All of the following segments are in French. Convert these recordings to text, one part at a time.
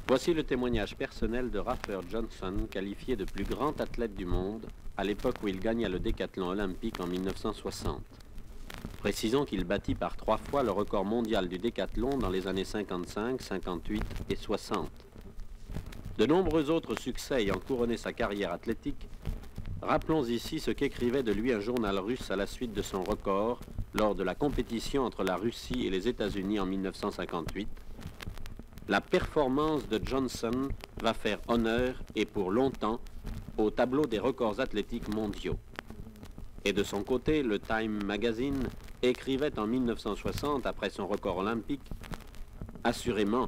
Voici le témoignage personnel de Rafer Johnson, qualifié de plus grand athlète du monde à l'époque où il gagna le décathlon olympique en 1960. Précisons qu'il battit par 3 fois le record mondial du décathlon dans les années 55, 58 et 60. De nombreux autres succès ayant couronné sa carrière athlétique, rappelons ici ce qu'écrivait de lui un journal russe à la suite de son record lors de la compétition entre la Russie et les États-Unis en 1958. La performance de Johnson va faire honneur, et pour longtemps, au tableau des records athlétiques mondiaux. Et de son côté, le Time Magazine écrivait en 1960, après son record olympique, « Assurément,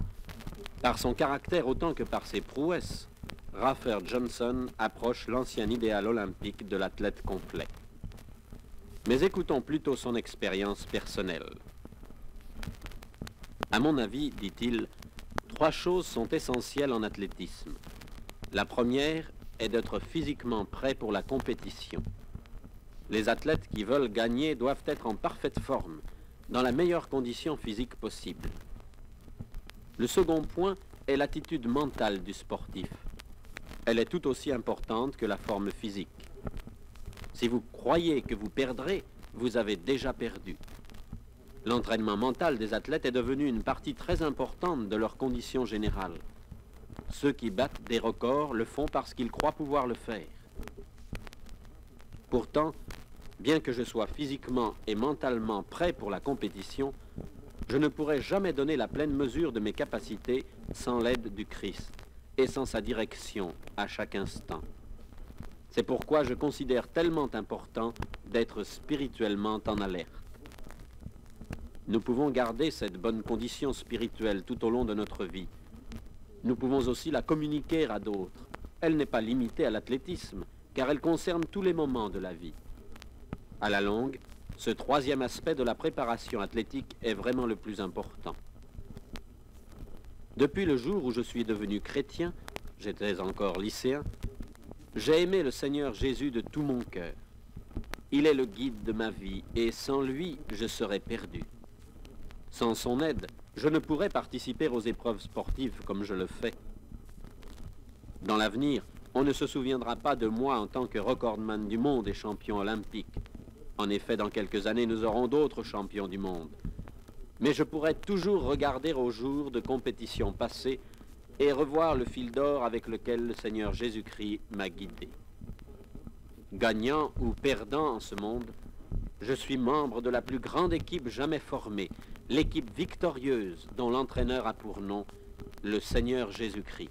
par son caractère autant que par ses prouesses, Rafer Johnson approche l'ancien idéal olympique de l'athlète complet. » Mais écoutons plutôt son expérience personnelle. « À mon avis, dit-il, 3 choses sont essentielles en athlétisme. La première est d'être physiquement prêt pour la compétition. Les athlètes qui veulent gagner doivent être en parfaite forme, dans la meilleure condition physique possible. Le second point est l'attitude mentale du sportif. Elle est tout aussi importante que la forme physique. Si vous croyez que vous perdrez, vous avez déjà perdu. L'entraînement mental des athlètes est devenu une partie très importante de leurs conditions générales. Ceux qui battent des records le font parce qu'ils croient pouvoir le faire. Pourtant, bien que je sois physiquement et mentalement prêt pour la compétition, je ne pourrai jamais donner la pleine mesure de mes capacités sans l'aide du Christ et sans sa direction à chaque instant. C'est pourquoi je considère tellement important d'être spirituellement en alerte. Nous pouvons garder cette bonne condition spirituelle tout au long de notre vie. Nous pouvons aussi la communiquer à d'autres. Elle n'est pas limitée à l'athlétisme, car elle concerne tous les moments de la vie. À la longue, ce 3e aspect de la préparation athlétique est vraiment le plus important. Depuis le jour où je suis devenu chrétien, j'étais encore lycéen, j'ai aimé le Seigneur Jésus de tout mon cœur. Il est le guide de ma vie, et sans lui, je serais perdu. Sans son aide, je ne pourrais participer aux épreuves sportives comme je le fais. Dans l'avenir, on ne se souviendra pas de moi en tant que recordman du monde et champion olympique. En effet, dans quelques années, nous aurons d'autres champions du monde. Mais je pourrai toujours regarder aux jours de compétition passées et revoir le fil d'or avec lequel le Seigneur Jésus-Christ m'a guidé. Gagnant ou perdant en ce monde, je suis membre de la plus grande équipe jamais formée, l'équipe victorieuse dont l'entraîneur a pour nom le Seigneur Jésus-Christ.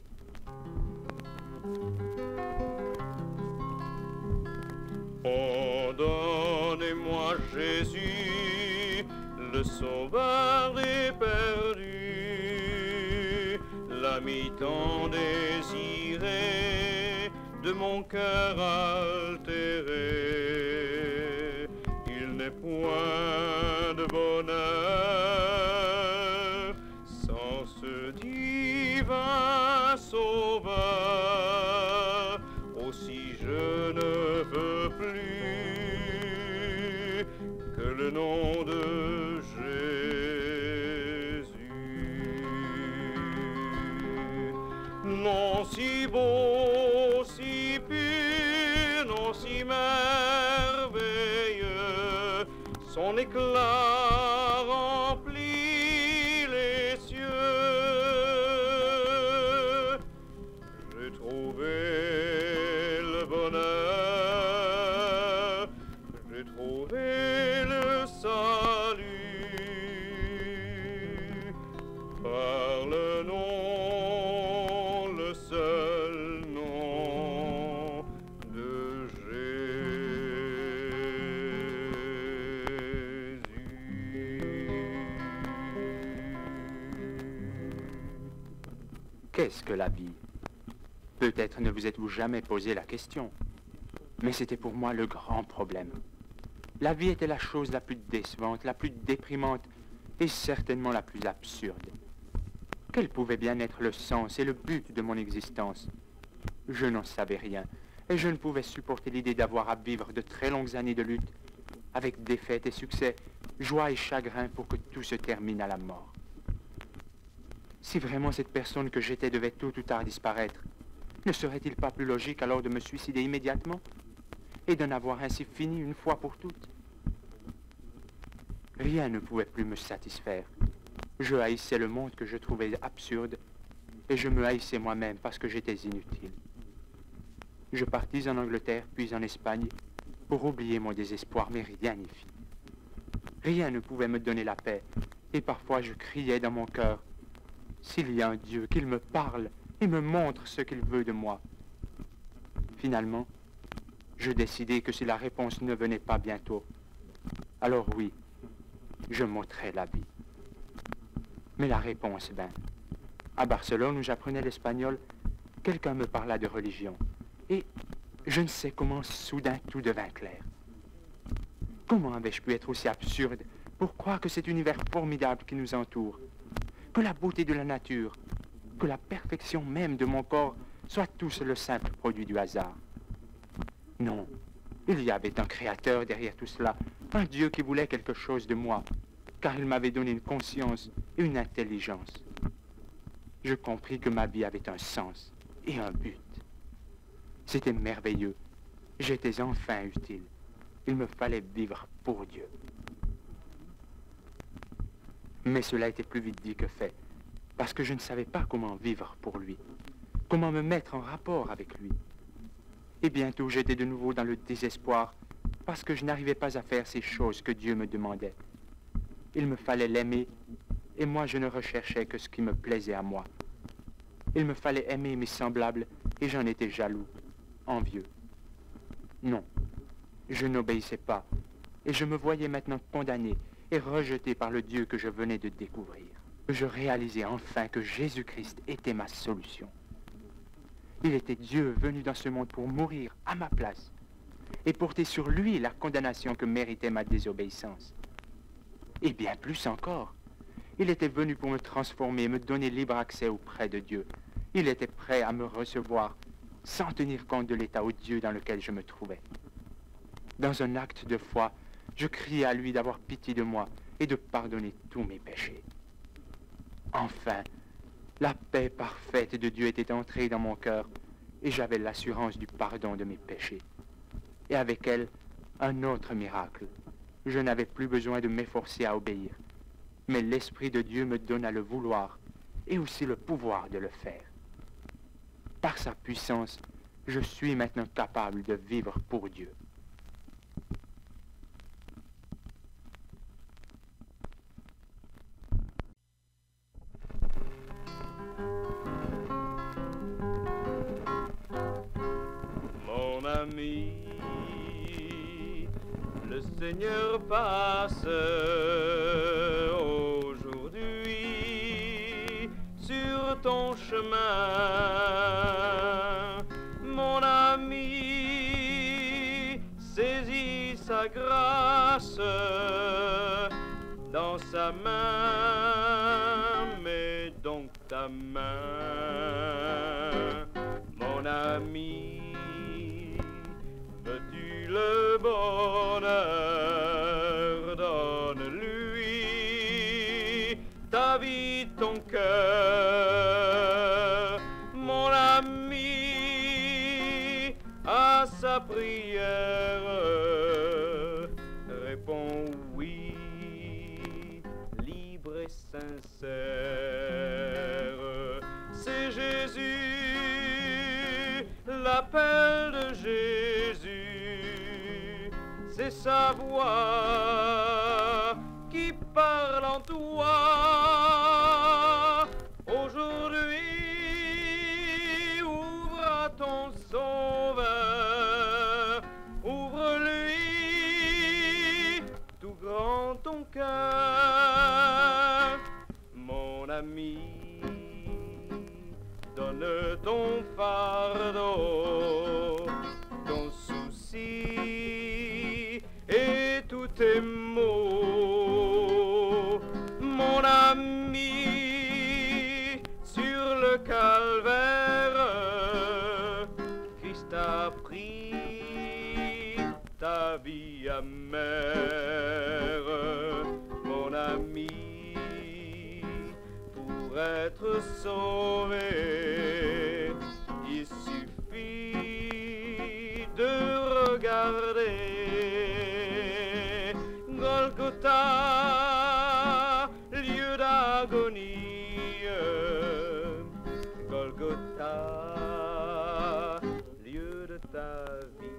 Pardonnez-moi Jésus, le sauveur éperdu, l'ami tant désiré de mon cœur altéré. Il n'est point de bonheur sans ce divin sauveur. Aussi je ne veux plus que le nom de Jésus. Non si beau, si pur, non si merveilleux, son éclat remplit les cieux. J'ai trouvé le bonheur, j'ai trouvé le salut par le nom, le seul nom de Jésus. Qu'est-ce que la vie? Peut-être ne vous êtes-vous jamais posé la question, mais c'était pour moi le grand problème. La vie était la chose la plus décevante, la plus déprimante et certainement la plus absurde. Quel pouvait bien être le sens et le but de mon existence? Je n'en savais rien et je ne pouvais supporter l'idée d'avoir à vivre de très longues années de lutte, avec défaites et succès, joie et chagrin pour que tout se termine à la mort. Si vraiment cette personne que j'étais devait tôt ou tard disparaître, ne serait-il pas plus logique alors de me suicider immédiatement et d'en avoir ainsi fini une fois pour toutes? Rien ne pouvait plus me satisfaire. Je haïssais le monde que je trouvais absurde et je me haïssais moi-même parce que j'étais inutile. Je partis en Angleterre puis en Espagne pour oublier mon désespoir, mais rien n'y fit. Rien ne pouvait me donner la paix et parfois je criais dans mon cœur: s'il y a un Dieu, qu'il me parle et me montre ce qu'il veut de moi. Finalement, je décidai que si la réponse ne venait pas bientôt, alors oui, je m'ôterais la vie. Mais la réponse vint. À Barcelone, où j'apprenais l'espagnol, quelqu'un me parla de religion. Et je ne sais comment soudain tout devint clair. Comment avais-je pu être aussi absurde pour croire que cet univers formidable qui nous entoure, que la beauté de la nature, que la perfection même de mon corps soit tous le simple produit du hasard? Non, il y avait un créateur derrière tout cela, un Dieu qui voulait quelque chose de moi, car il m'avait donné une conscience et une intelligence. Je compris que ma vie avait un sens et un but. C'était merveilleux. J'étais enfin utile. Il me fallait vivre pour Dieu. Mais cela était plus vite dit que fait, parce que je ne savais pas comment vivre pour lui, comment me mettre en rapport avec lui. Et bientôt j'étais de nouveau dans le désespoir, parce que je n'arrivais pas à faire ces choses que Dieu me demandait. Il me fallait l'aimer, et moi je ne recherchais que ce qui me plaisait à moi. Il me fallait aimer mes semblables, et j'en étais jaloux, envieux. Non, je n'obéissais pas, et je me voyais maintenant condamné et rejeté par le Dieu que je venais de découvrir. Je réalisais enfin que Jésus-Christ était ma solution. Il était Dieu venu dans ce monde pour mourir à ma place et porter sur lui la condamnation que méritait ma désobéissance. Et bien plus encore, il était venu pour me transformer, me donner libre accès auprès de Dieu. Il était prêt à me recevoir sans tenir compte de l'état odieux dans lequel je me trouvais. Dans un acte de foi, je criai à lui d'avoir pitié de moi et de pardonner tous mes péchés. Enfin, la paix parfaite de Dieu était entrée dans mon cœur et j'avais l'assurance du pardon de mes péchés. Et avec elle, un autre miracle. Je n'avais plus besoin de m'efforcer à obéir, mais l'Esprit de Dieu me donna le vouloir et aussi le pouvoir de le faire. Par sa puissance, je suis maintenant capable de vivre pour Dieu. Mon ami, le Seigneur passe aujourd'hui sur ton chemin. Mon ami, saisis sa grâce dans sa main, mets donc ta main. Mon ami, veux-tu le bonheur? Donne-lui ta vie, ton cœur. Mon ami, à sa prière, réponds oui, libre et sincère. C'est Jésus, l'appel de Jésus, c'est sa voix qui parle en toi. Aujourd'hui, ouvre à ton Sauveur, ouvre-lui tout grand ton cœur. Mon ami, donne ton fardeau, ton souci et tous tes maux. Mon ami, sur le calvaire, Christ a pris ta vie amère. Mon ami, pour être sauvé. Il suffit de regarder Golgotha, lieu d'agonie. Golgotha, lieu de ta vie.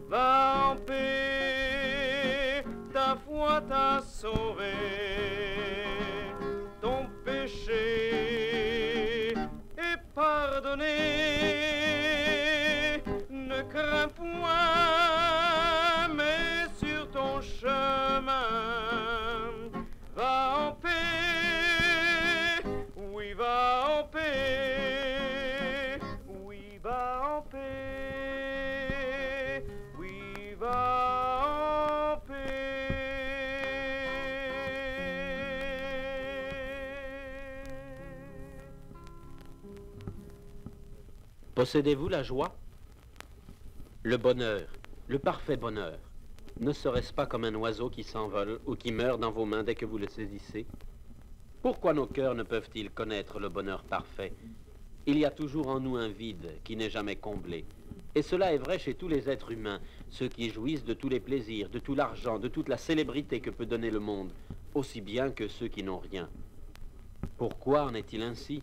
Va en paix, ta foi t'a sauvé. Ton péché est pardonné. Ne crains point, mais sur ton chemin, va en paix, oui, va en paix, oui, va en paix, oui, va en paix. Possédez-vous la joie? Le bonheur, le parfait bonheur, ne serait-ce pas comme un oiseau qui s'envole ou qui meurt dans vos mains dès que vous le saisissez? Pourquoi nos cœurs ne peuvent-ils connaître le bonheur parfait? Il y a toujours en nous un vide qui n'est jamais comblé. Et cela est vrai chez tous les êtres humains, ceux qui jouissent de tous les plaisirs, de tout l'argent, de toute la célébrité que peut donner le monde, aussi bien que ceux qui n'ont rien. Pourquoi en est-il ainsi?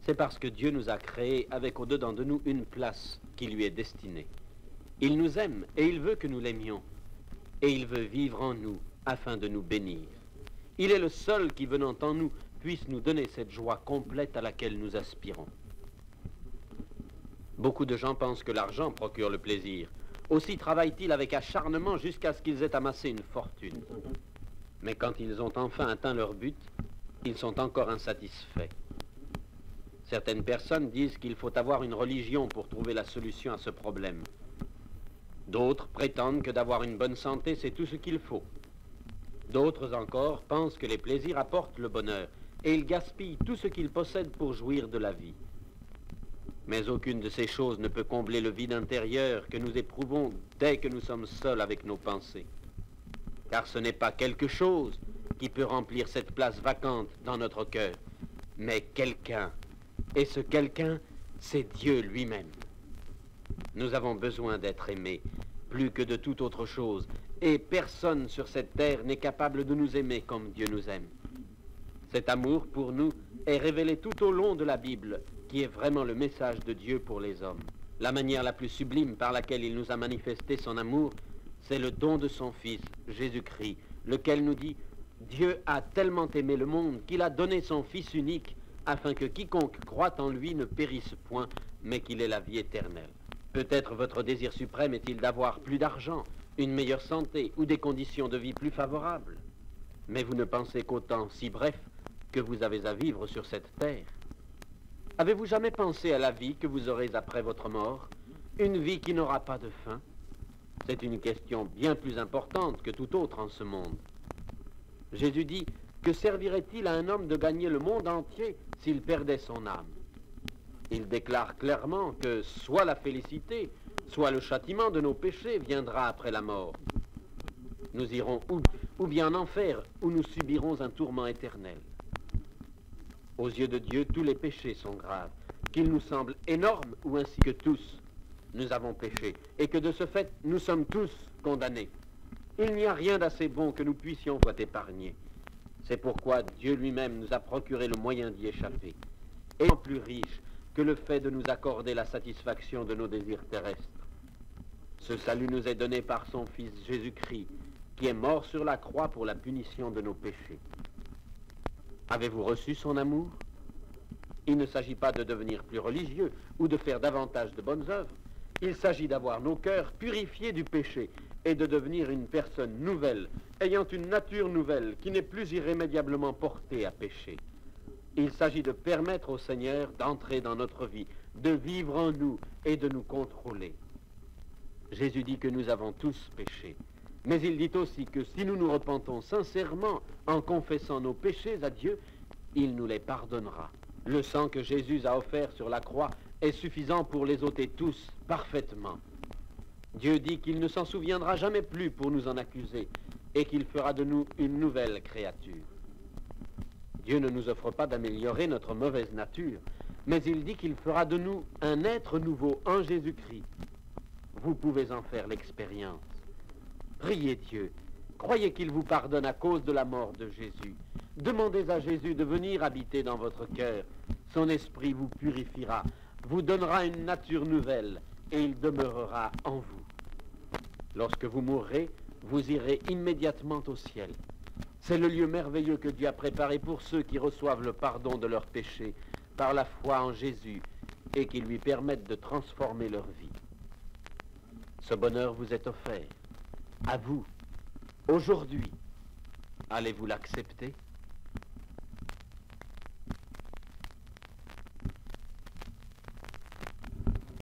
C'est parce que Dieu nous a créés avec au-dedans de nous une place qui lui est destinée. Il nous aime et il veut que nous l'aimions. Et il veut vivre en nous afin de nous bénir. Il est le seul qui, venant en nous, puisse nous donner cette joie complète à laquelle nous aspirons. Beaucoup de gens pensent que l'argent procure le plaisir. Aussi travaillent-ils avec acharnement jusqu'à ce qu'ils aient amassé une fortune. Mais quand ils ont enfin atteint leur but, ils sont encore insatisfaits. Certaines personnes disent qu'il faut avoir une religion pour trouver la solution à ce problème. D'autres prétendent que d'avoir une bonne santé, c'est tout ce qu'il faut. D'autres encore pensent que les plaisirs apportent le bonheur et ils gaspillent tout ce qu'ils possèdent pour jouir de la vie. Mais aucune de ces choses ne peut combler le vide intérieur que nous éprouvons dès que nous sommes seuls avec nos pensées. Car ce n'est pas quelque chose qui peut remplir cette place vacante dans notre cœur, mais quelqu'un. Et ce quelqu'un, c'est Dieu lui-même. Nous avons besoin d'être aimés, plus que de toute autre chose, et personne sur cette terre n'est capable de nous aimer comme Dieu nous aime. Cet amour, pour nous, est révélé tout au long de la Bible, qui est vraiment le message de Dieu pour les hommes. La manière la plus sublime par laquelle il nous a manifesté son amour, c'est le don de son Fils, Jésus-Christ, lequel nous dit « Dieu a tellement aimé le monde qu'il a donné son Fils unique, afin que quiconque croit en lui ne périsse point, mais qu'il ait la vie éternelle. » Peut-être votre désir suprême est-il d'avoir plus d'argent, une meilleure santé ou des conditions de vie plus favorables. Mais vous ne pensez qu'au temps si bref que vous avez à vivre sur cette terre. Avez-vous jamais pensé à la vie que vous aurez après votre mort, une vie qui n'aura pas de fin? C'est une question bien plus importante que toute autre en ce monde. Jésus dit: que servirait-il à un homme de gagner le monde entier s'il perdait son âme? Il déclare clairement que soit la félicité, soit le châtiment de nos péchés viendra après la mort. Nous irons ou bien en enfer, où nous subirons un tourment éternel. Aux yeux de Dieu, tous les péchés sont graves, qu'ils nous semblent énormes ou ainsi que tous, nous avons péché, et que de ce fait, nous sommes tous condamnés. Il n'y a rien d'assez bon que nous puissions être épargnés. C'est pourquoi Dieu lui-même nous a procuré le moyen d'y échapper, et en plus riche que le fait de nous accorder la satisfaction de nos désirs terrestres. Ce salut nous est donné par son Fils Jésus-Christ, qui est mort sur la croix pour la punition de nos péchés. Avez-vous reçu son amour? Il ne s'agit pas de devenir plus religieux ou de faire davantage de bonnes œuvres. Il s'agit d'avoir nos cœurs purifiés du péché et de devenir une personne nouvelle, ayant une nature nouvelle qui n'est plus irrémédiablement portée à pécher. Il s'agit de permettre au Seigneur d'entrer dans notre vie, de vivre en nous et de nous contrôler. Jésus dit que nous avons tous péché, mais il dit aussi que si nous nous repentons sincèrement en confessant nos péchés à Dieu, il nous les pardonnera. Le sang que Jésus a offert sur la croix est suffisant pour les ôter tous parfaitement. Dieu dit qu'il ne s'en souviendra jamais plus pour nous en accuser et qu'il fera de nous une nouvelle créature. Dieu ne nous offre pas d'améliorer notre mauvaise nature, mais il dit qu'il fera de nous un être nouveau en Jésus-Christ. Vous pouvez en faire l'expérience. Priez Dieu. Croyez qu'il vous pardonne à cause de la mort de Jésus. Demandez à Jésus de venir habiter dans votre cœur. Son esprit vous purifiera, vous donnera une nature nouvelle et il demeurera en vous. Lorsque vous mourrez, vous irez immédiatement au ciel. C'est le lieu merveilleux que Dieu a préparé pour ceux qui reçoivent le pardon de leurs péchés par la foi en Jésus et qui lui permettent de transformer leur vie. Ce bonheur vous est offert, à vous, aujourd'hui. Allez-vous l'accepter ?